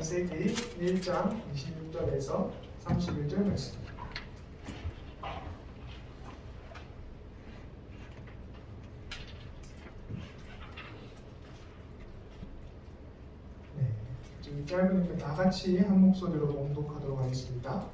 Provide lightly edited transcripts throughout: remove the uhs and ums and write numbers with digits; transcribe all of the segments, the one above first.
창세기 1장 26절에서 31절 말씀. 네, 좀 짧으니까 다 같이 한 목소리로 봉독하도록 하겠습니다.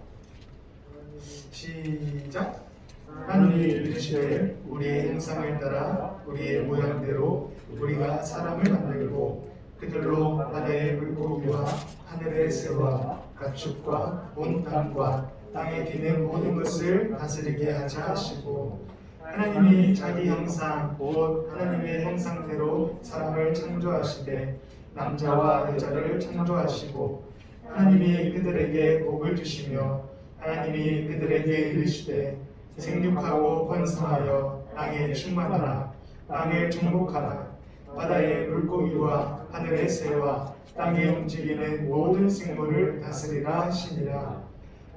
시작. 하나님이 이르시되 우리의 형상을 따라 우리의 모양대로 우리가 사람을 만들고 그들로 바다의 물고기와 하늘의 새와 가축과 온 땅과 땅에 기는 모든 것을 다스리게 하자 하시고, 하나님이 자기 형상 곧 하나님의 형상대로 사람을 창조하시되 남자와 여자를 창조하시고, 하나님이 그들에게 복을 주시며 하나님이 그들에게 이르시되 생육하고 번성하여 땅에 충만하라. 땅을 정복하라. 바다의 물고기와 하늘의 새와 땅에 움직이는 모든 생물을 다스리라 하시니라.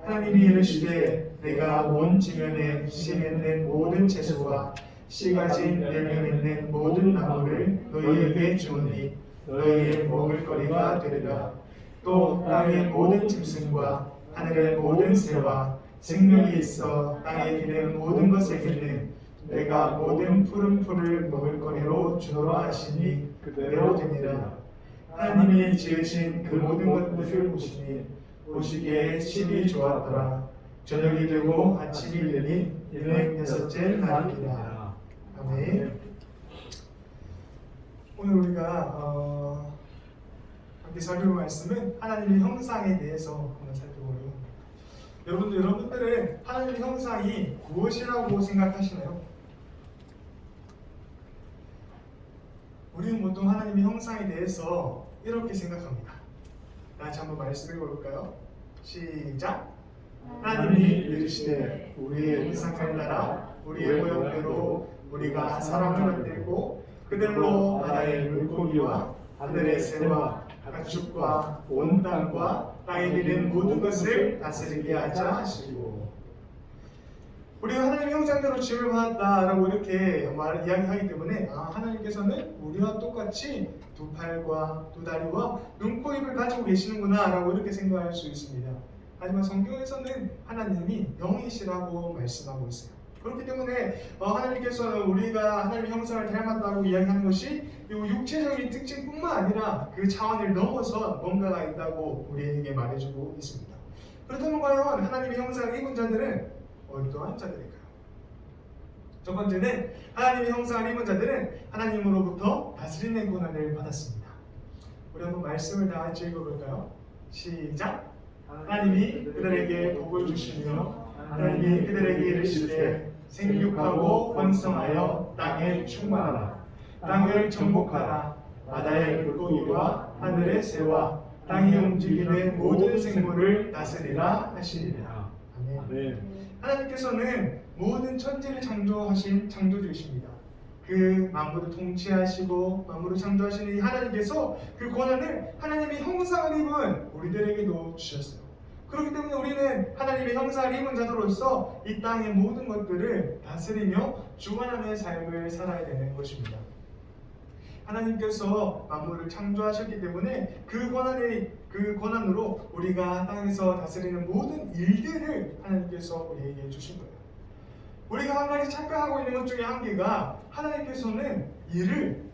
하나님이 이르시되 내가 온 지면에 씨 맺는 모든 채소와 씨 가진 열매 맺는 모든 나무를 너희에게 주오니 너희의 먹을거리가 되리라. 또 땅의 모든 짐승과 하늘의 모든 새와 생명이 있어 땅에 기는 모든 것에게는 내가 모든 푸른 풀을 먹을거리로 주노라 하시니 그대로 되니라. 하나님이 지으신 그 모든 것들을 보시니 보시기에 심히 좋았더라. 저녁이 되고 아침이 되니 이는 여섯째 날이니라. 아멘. 오늘 우리가 함께 살펴볼 말씀은 하나님의 형상에 대해서 한번 살펴보려고 합니다. 여러분들은 하나님의 형상이 무엇이라고 생각하시나요? 우리는 보통 하나님의 형상에 대해서 이렇게 생각합니다. 다시 한번 말씀해 볼까요? 시작! 하나님이 이르시되 우리의 형상을 따라 우리의 모형대로 우리가 사람을 만들고 그들로 바다의 물고기와 하늘의 새와 가축과 온 땅과 땅에 기는 모든 것을 다스리게 하자 하시고, 우리가 하나님의 형상대로 지음을 받았다라고 이렇게 이야기하기 때문에 하나님께서는 우리와 똑같이 두 팔과 두 다리와 눈, 코, 입을 가지고 계시는구나 라고 이렇게 생각할 수 있습니다. 하지만 성경에서는 하나님이 영이시라고 말씀하고 있어요. 그렇기 때문에 하나님께서는 우리가 하나님의 형상을 닮았다고 이야기하는 것이 육체적인 특징뿐만 아니라 그 차원을 넘어서 뭔가가 있다고 우리에게 말해주고 있습니다. 그렇다면 과연 하나님의 형상을 입은 자들은 어떠한 자들일까요? 첫 번째는 하나님의 형상을 입은 자들은 하나님으로부터 다스리는 권한을 받았습니다. 우리 한번 말씀을 다 같이 읽어볼까요? 시작! 하나님이 그들에게 복을 주시며 하나님이 그들에게 이르시되 생육하고 번성하여 땅에 충만하라. 땅을 정복하라. 바다의 물고기와 하늘의 새와 땅에 움직이는 모든 생물을 다스리라 하시니라. 아멘. 하나님께서는 모든 천지를 창조하신 창조주이십니다. 그 만물을 통치하시고 만물을 창조하시는 이 하나님께서 그 권한을 하나님의 형상을 입은 우리들에게도 주셨어요. 그렇기 때문에 우리는 하나님의 형상을 입은 자들로서 이 땅의 모든 것들을 다스리며 주관하는 삶을 살아야 되는 것입니다. 하나님께서 만물을 창조하셨기 때문에 그 권한으로 우리가 땅에서 다스리는 모든 일들을 하나님께서 우리에게 주신 거예요. 우리가 한 가지 착각하고 있는 것 중에 한 개가 하나님께서는 이를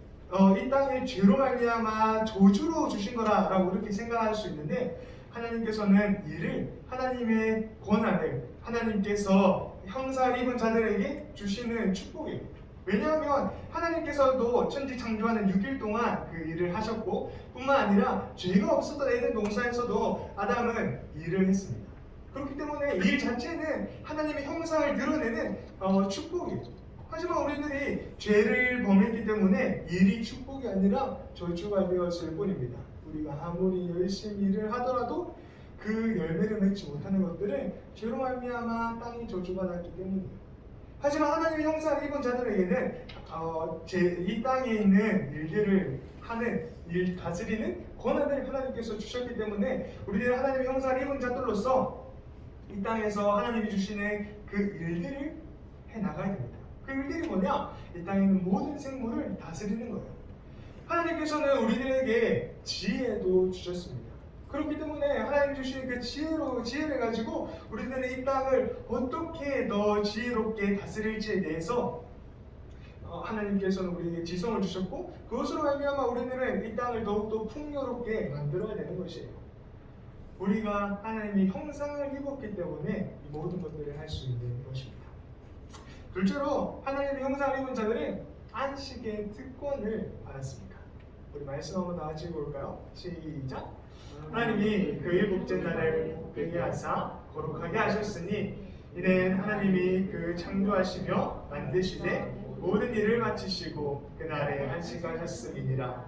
이 땅의 죄로 말미암아 저주로 주신 거라고 이렇게 생각할 수 있는데, 하나님께서는 이를 하나님의 권한을 하나님께서 형상을 입은 자들에게 주시는 축복이에요. 왜냐하면 하나님께서도 천지 창조하는 6일 동안 그 일을 하셨고, 뿐만 아니라 죄가 없었던 에덴 동산에서도 아담은 일을 했습니다. 그렇기 때문에 일 자체는 하나님의 형상을 드러내는 축복이에요. 하지만 우리들이 죄를 범했기 때문에 일이 축복이 아니라 저주가 되었을 뿐입니다. 우리가 아무리 열심히 일을 하더라도 그 열매를 맺지 못하는 것들은 죄로 말미암아 땅이 저주받았기 때문이에요. 하지만 하나님의 형상을 입은 자들에게는 이 땅에 있는 일들을 하는 일 다스리는 권한을 하나님께서 주셨기 때문에 우리들은 하나님의 형상을 입은 자들로서 이 땅에서 하나님이 주시는 그 일들을 해나가야 됩니다. 그 일들이 뭐냐? 이 땅에 있는 모든 생물을 다스리는 거예요. 하나님께서는 우리들에게 지혜도 주셨습니다. 그렇기 때문에 하나님 주신 그 지혜를 가지고 우리들은 이 땅을 어떻게 더 지혜롭게 다스릴지에 대해서 하나님께서는 우리에게 지성을 주셨고, 그것으로 말미암아 우리들은 이 땅을 더욱더 풍요롭게 만들어야 되는 것이에요. 우리가 하나님의 형상을 입었기 때문에 이 모든 것들을 할 수 있는 것입니다. 둘째로 하나님의 형상을 입은 자들은 안식의 특권을 받았습니다. 우리 말씀 한번 다 같이 읽어볼까요? 시작! 하나님이 그 일곱째 날을 복되게 하사 거룩하게 하셨으니 이는 하나님이 그 창조하시며 만드시되 모든 일을 마치시고 그날에 안식하셨음이니라.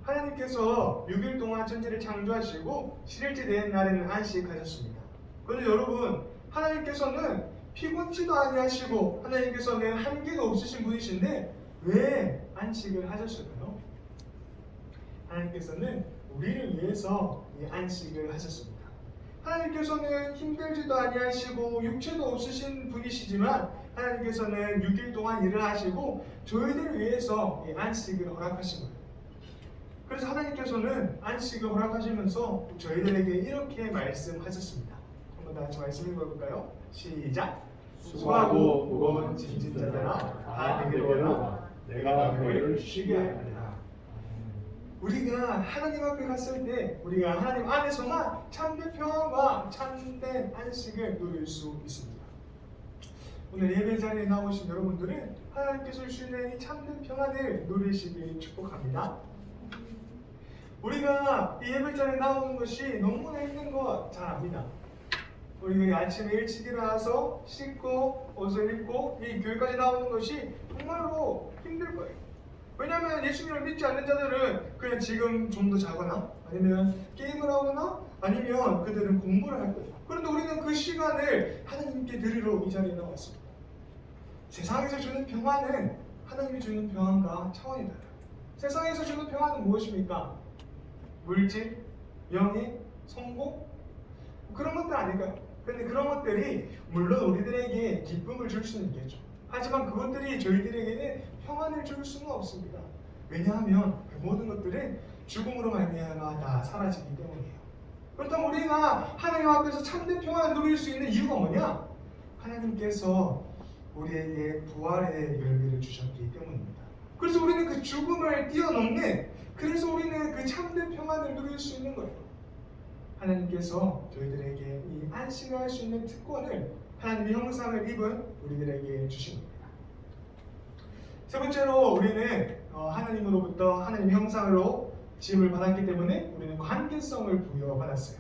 하나님께서 6일 동안 천지를 창조하시고 7일째 되는 날에는 안식하셨습니다. 그런데 여러분, 하나님께서는 피곤치도 아니하시고 하나님께서는 한계도 없으신 분이신데 왜 안식을 하셨을까요? 하나님께서는 우리를 위해서 이 안식을 하셨습니다. 하나님께서는 힘들지도 아니하시고 육체도 없으신 분이시지만 하나님께서는 6일 동안 일을 하시고 저희들을 위해서 이 안식을 허락하신 거예요. 그래서 하나님께서는 안식을 허락하시면서 저희들에게 이렇게 말씀하셨습니다. 한번 다 같이 말씀 읽어볼까요? 시작! 수고하고 무거운 짐진 자들아 다 내게로 오라. 내가 너희를 쉬게 하리라. 우리가 하나님 앞에 갔을 때 우리가 하나님 안에서만 참된 평안과 참된 안식을 누릴 수 있습니다. 오늘 예배 자리에 나오신 여러분들은 하나님께서 주시는 이 참된 평안을 누리시길 축복합니다. 우리가 이 예배 자리에 나오는 것이 너무나 힘든 거 잘 압니다. 우리가 아침에 일찍 일어나서 씻고 옷을 입고 이 교회까지 나오는 것이 정말로 힘들 거예요. 왜냐하면 예수님을 믿지 않는 자들은 그냥 지금 좀 더 자거나 아니면 게임을 하거나 아니면 그들은 공부를 할 거예요. 그런데 우리는 그 시간을 하나님께 드리러 이 자리에 나왔습니다. 세상에서 주는 평안은 하나님이 주는 평안과 차원이 달라요. 세상에서 주는 평안은 무엇입니까? 물질, 명예, 성공? 그런 것들 아닐까요? 그런데 그런 것들이 물론 우리들에게 기쁨을 줄 수는 있겠죠. 하지만 그것들이 저희들에게는 평안을 줄 수는 없습니다. 왜냐하면 그 모든 것들은 죽음으로 말미암아 다 사라지기 때문이에요. 그렇다면 우리가 하나님 앞에서 참된 평안을 누릴 수 있는 이유가 뭐냐? 하나님께서 우리에게 부활의 열매를 주셨기 때문입니다. 그래서 우리는 그 죽음을 뛰어넘는, 그래서 우리는 그 참된 평안을 누릴 수 있는 거예요. 하나님께서 저희들에게 이 안식을 할 수 있는 특권을 하나님의 형상을 입은 우리들에게 주신 겁니다. 세 번째로 우리는 하나님으로부터 하나님의 형상으로 지음을 받았기 때문에 우리는 관계성을 부여받았어요.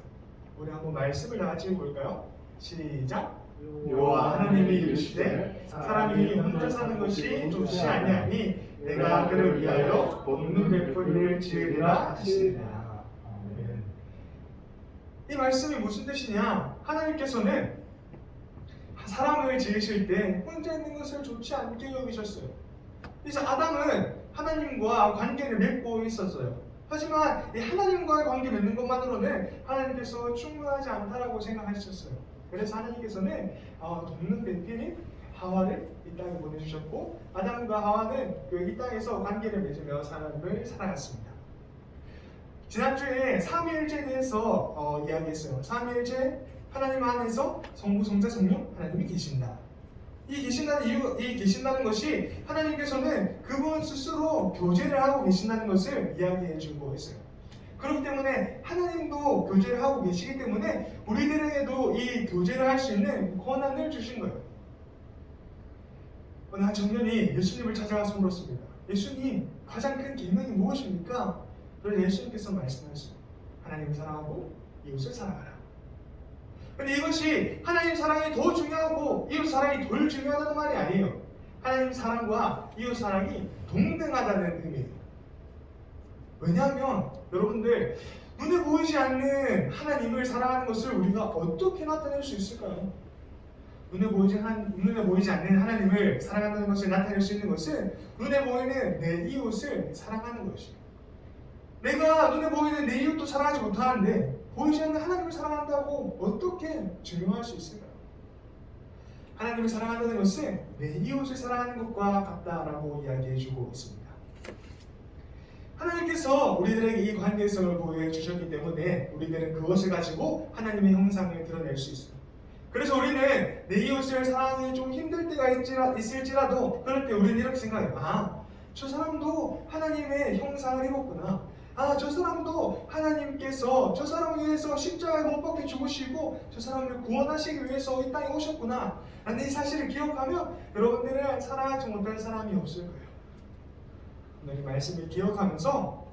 우리 한번 말씀을 다 같이 읽어볼까요? 시작! 여호와 하나님이 이르시되 사람이 혼자 사는 것이 좋지 아니하니 내가 그를 위하여 돕는 베풀이를 지으리라 하시니라. 이 말씀이 무슨 뜻이냐? 하나님께서는 사람을 지으실 때 혼자 있는 것을 좋지 않게 여기셨어요. 그래서 아담은 하나님과 관계를 맺고 있었어요. 하지만 이 하나님과의 관계 맺는 것만으로는 하나님께서 충분하지 않다라고 생각하셨어요. 그래서 하나님께서는 돕는 베풀이 하와를 이 땅에 보내주셨고 아담과 하와는 이 땅에서 관계를 맺으며 사람을 살아갔습니다. 지난주에 삼위일체에 대해서 이야기했어요. 삼위일체 하나님 안에서 성부, 성자, 성령 하나님이 계신다. 이 계신다는 것이 하나님께서는 그분 스스로 교제를 하고 계신다는 것을 이야기해 주고 있어요. 그렇기 때문에 하나님도 교제를 하고 계시기 때문에 우리들에게도 이 교제를 할 수 있는 권한을 주신 거예요. 어느 한 청년이 예수님을 찾아가서 물었습니다. 예수님, 가장 큰 계명이 무엇입니까? 그래서 예수님께서 말씀하셨어요. 하나님을 사랑하고 이웃을 사랑하라. 근데 이것이 하나님 사랑이 더 중요하고 이웃 사랑이 덜 중요하다는 말이 아니에요. 하나님 사랑과 이웃 사랑이 동등하다는 의미예요. 왜냐하면 여러분들 눈에 보이지 않는 하나님을 사랑하는 것을 우리가 어떻게 나타낼 수 있을까요? 눈에 보이지 않는 하나님을 사랑한다는 것을 나타낼 수 있는 것은 눈에 보이는 내 이웃을 사랑하는 것이에요. 내가 눈에 보이는 내 이웃도 사랑하지 못하는데 보이지 않는 하나님을 사랑한다고 어떻게 증명할 수 있을까요? 하나님을 사랑한다는 것은 내 이웃을 사랑하는 것과 같다라고 이야기해주고 있습니다. 하나님께서 우리들에게 이 관계성을 보여주셨기 때문에 우리들은 그것을 가지고 하나님의 형상을 드러낼 수 있습니다. 그래서 우리는 내 이웃을 사랑하기 좀 힘들 때가 있을지라도 그럴 때 우리는 이렇게 생각해요. 저 사람도 하나님의 형상을 입었구나. 저 사람도 하나님께서 저 사람을 위해서 십자가에 못 박혀 죽으시고 저 사람을 구원하시기 위해서 이 땅에 오셨구나 라는 이 사실을 기억하면 여러분들은 사랑하지 못할 사람이 없을 거예요. 오늘 이 말씀을 기억하면서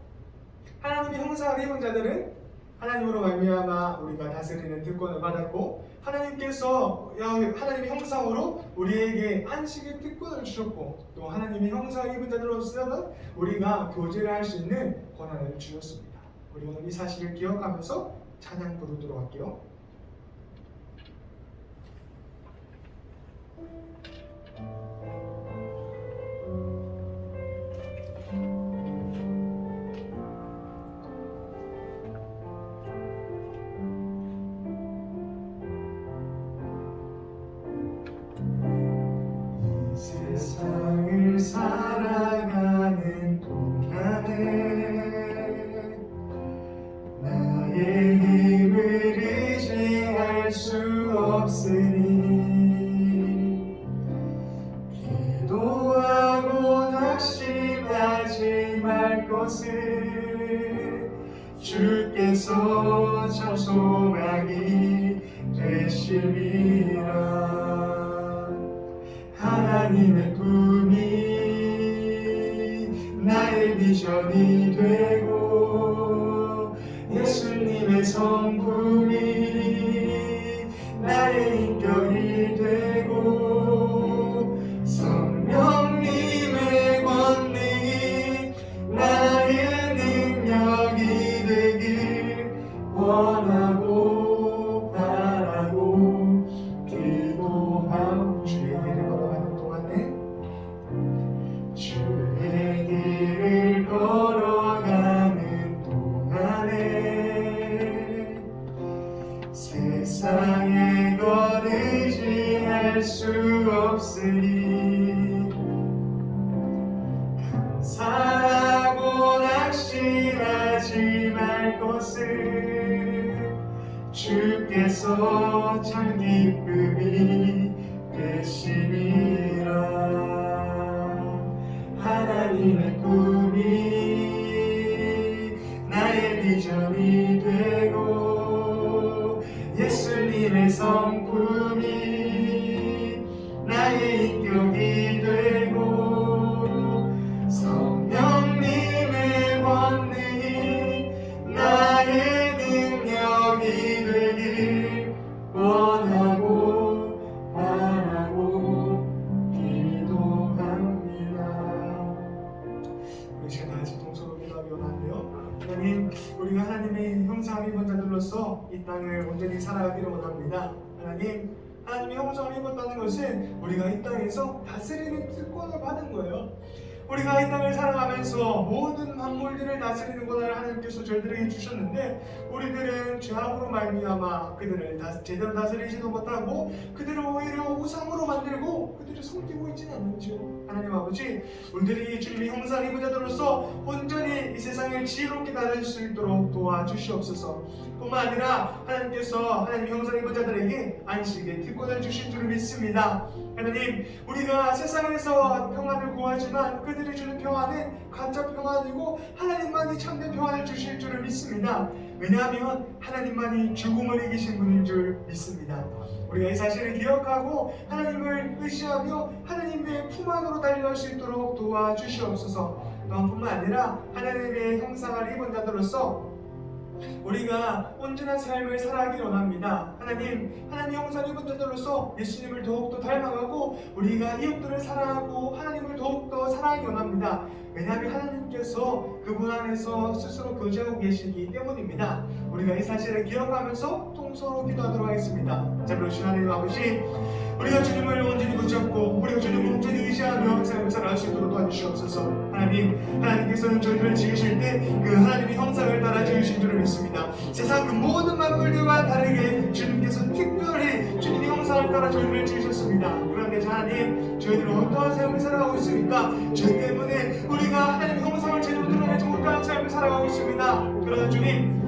하나님의 형상을 입은 자들은 하나님으로 말미암아 우리가 다스리는 특권을 받았고 하나님께서 하나님의 형상으로 우리에게 안식의 특권을 주셨고 또 하나님의 형상을 입은 자들로서는 우리가 교제를 할 수 있는 권한을 주셨습니다. 우리 오늘 이 사실을 기억하면서 찬양 부르도록 할게요. 세상을 살아가는 동안에 나의 힘을 의지할 수 없으니 기도하고 낙심하지 말 것을 주께서 참 소망이 되심이라. 하나님의 꿈이 나의 비전이 되고 예수님의 성품이 나의 인격이 되고 성령님의 권능이 나의 능력이 되길 원하고 바라고 기도하고 주의 길을 걸어가는 동안에 주의 길을 걸어가는 동안에 세상의 것 의지할 수 없으니 감사하고 낙심하지 말 것을 주께서 참 기쁨이 되심이라. 하나님의 꿈이 나의 비전이 되고 예수님의 성품이 나의 인격이 되고 성령님의 권능이 나의 능력이 되길 원하고 바라고 기도합니다. 우리 시간 다시 동서로 기도하기 원하는데요. 하나님, 우리가 하나님의 형상을 입은 자들로서 이 땅을 온전히 살아가기를 원합니다. 하나님, 하나님의 형상을 입었다는 것은 우리가 이 땅에서 다스리는 특권을 받은 거예요. 우리가 이 땅을 살아가면서 모든 만물들을 다스리는 권한을 하나님께서 저희들에게 주셨는데 우리들은 죄악으로 말미암아 그들을 제대로 다스리지도 못하고 그들을 오히려 우상으로 만들고 그들을 섬기고 있지는 않는지요. 하나님 아버지, 우리들이 주님의 형상을 입은 자들로서 온전히 이 세상을 지혜롭게 다룰 수 있도록 도와주시옵소서. 뿐만 아니라 하나님께서 하나님의 형상을 입은 자들에게 안식의 특권을 주신 줄을 믿습니다. 하나님, 우리가 세상에서 평안을 구하지만 그들이 주는 평안은 가짜 평안이고 하나님만이 참된 평안을 주실 줄을 믿습니다. 왜냐하면 하나님만이 죽음을 이기신 분인 줄 믿습니다. 우리가 이 사실을 기억하고 하나님을 의지하며 하나님의 품 안으로 달려갈 수 있도록 도와주시옵소서. 또한 뿐만 아니라 하나님의 형상을 입은 자들로서 우리가 온전한 삶을 살아가기 원합니다. 하나님, 하나님의 형상을 입은 자들로서 예수님을 더욱더 닮아가고 우리가 이웃들을 사랑하고 하나님을 더욱더 사랑하기 원합니다. 왜냐하면 하나님께서 그분 안에서 스스로 교제하고 계시기 때문입니다. 우리가 이 사실을 기억하면서 통서로 기도하도록 하겠습니다. 자, 그러신 하나님 아버지, 우리가 주님을 온전히 붙잡고 우리가 주님을 온전히 의지하며 삶을 살아갈 수 있도록 도와주시옵소서. 하나님께서는 저희를 지으실 때 그 하나님의 형상을 따라 지으신 줄을 믿습니다. 세상 그 모든 만물들과 다르게 주님께서 특별히 주님의 형상을 따라 저희를 지으셨습니다. 그런데 하나님, 저희들은 어떠한 삶을 살아가고 있습니까? 죄 때문에 우리가 하나님의 형상을 제대로 드러내지 못하는 삶을 살아가고 있습니다. 그러나 주님,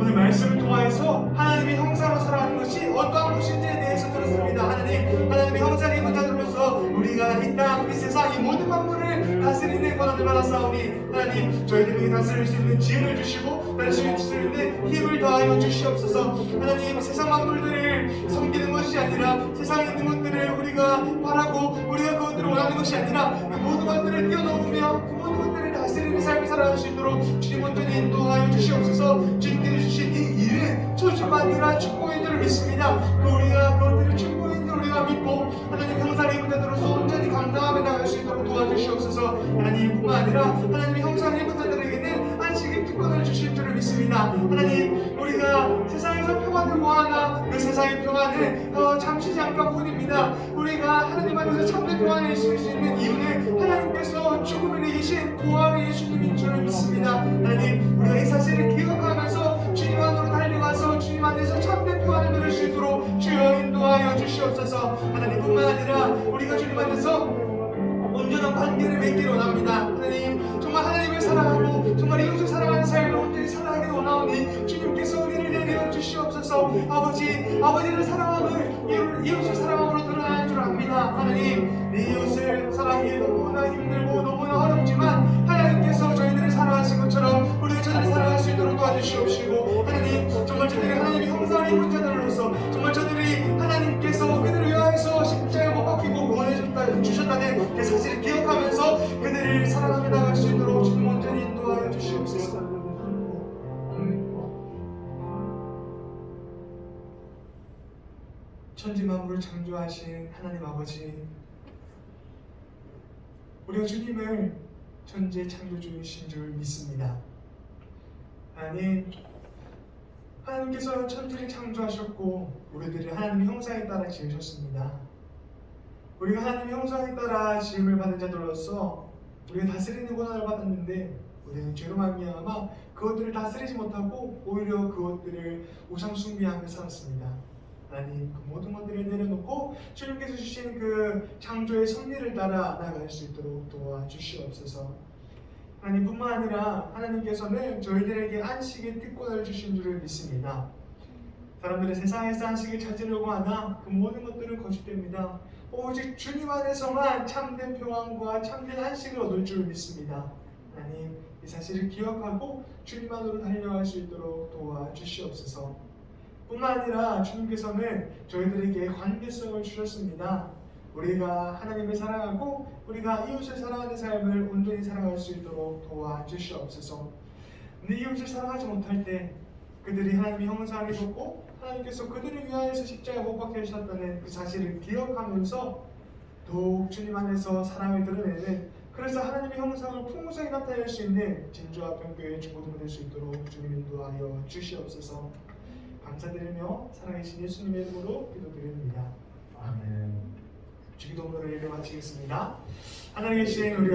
오늘 말씀을 통하여서 하나님의 형상으로 살아가는 것이 어떠한 것인지에 대해서 들었습니다. 하나님의 형상을 입은 자들로서 우리가 이 땅, 이 세상, 이 모든 만물을 다스리는 권한을 받았사오니 하나님, 저희들에게 다스릴 수 있는 지혜를 주시고 다스릴 수 있는 힘을 더하여 주시옵소서. 하나님, 세상 만물들을 섬기는 것이 아니라 세상에 있는 것들을 우리가 바라고 우리가 그것들을 원하는 것이 아니라 그 모든 것들을 뛰어넘으며 그 모든 것들을 다스리는 삶을 살아갈 수 있도록 주님 온전히 인도하여 주시옵소서. 주님께서 주신 이 일은 저주가 아니라 축복인 줄 믿습니다. 우리가 그것들을 축복인 줄 우리가 믿고 하나님 형상의 입은 자들로서 온전히 감당하며 나갈 수 있도록 도와주시옵소서. 하나님뿐만 아니라 하나님의 형상의 입은 자들에게는 안식의 특권을 주실 줄을 믿습니다. 하나님, 우리가 세상에서 평안을 구하나 그 세상의 평안은 잠시 잠깐뿐입니다. 우리가 하나님 안에서 참된 평안을 있을 수 있는 이유는 하나님께서 죽음을 이기신 구원의 예수님인 줄을 믿습니다. 하나님, 우리가 이 사실을 기억하면서 주님 안으로 달려가서 주님 안에서 참된 평안을 누릴 수 있도록 주여 인도하여 주시옵소서. 하나님뿐만 아니라 우리가 주님 안에서 온전한 관계를 맺기를 원합니다. 하나님, 정말 하나님을 사랑하고 정말 이웃을 사랑하는 삶을 온전히 살아가기를 원하오니 주님께서 우리를 내려 주시옵소서. 아버지를 사랑함을 이웃을 사랑함으로 드러나는 줄 압니다. 하나님, 내 이웃을 사랑하기 너무나 힘들고 너무나 어렵지만 하나님께서 저희들을 사랑하신 것처럼 우리가 저들을 사랑할 수 있도록 도와주시옵시고, 하나님, 정말 저들이 하나님의 형상을 입은 자들로서 정말 저들이 하나님께서 그들을 위하여서 십자가에 못 박히고 구원해 주셨다는 그 사실을 기억하면서 그들을 사랑하며 나갈 수 있도록 주님 온전히 인도하여 주시옵소서. 천지 만물을 창조하신 하나님 아버지, 우리가 주님을 천지의 창조주이신 줄 믿습니다. 하나님께서 천지를 창조하셨고 우리들을 하나님의 형상에 따라 지으셨습니다. 우리가 하나님의 형상에 따라 지음을 받은 자들로서 우리가 다스리는 권한을 받았는데 우리는 죄로 말미암아 그것들을 다스리지 못하고 오히려 그것들을 우상 숭배하며 살았습니다. 하나님, 그 모든 것들을 내려놓고 주님께서 주신 그 창조의 섭리를 따라 나아갈 수 있도록 도와주시옵소서. 하나님뿐만 아니라 하나님께서는 저희들에게 안식의 특권을 주신 줄을 믿습니다. 사람들은 세상에서 안식을 찾으려고 하나 그 모든 것들은 거짓됩니다. 오직 주님 안에서만 참된 평안과 참된 안식을 얻을 줄 믿습니다. 하나님, 이 사실을 기억하고 주님 안으로 달려갈 수 있도록 도와주시옵소서. 뿐만 아니라 주님께서는 저희들에게 관계성을 주셨습니다. 우리가 하나님을 사랑하고 우리가 이웃을 사랑하는 삶을 온전히 살아갈 수 있도록 도와주시옵소서. 근데 이웃을 사랑하지 못할 때 그들이 하나님의 형상을 입었고 하나님께서 그들을 위하여서 십자가에 못 박혀 주셨다는 그 사실을 기억하면서 더욱 주님 안에서 사랑을 드러내는, 그래서 하나님의 형상을 풍성히 나타낼 수 있는 진주와 병교의 주보도가 될 수 있도록 주님 인도하여 주시옵소서. 감사드리며 살아계신 예수님의 이름으로 기도드립니다. 아멘. 주기도문으로 예배 마치겠습니다. 하나님 계신 우리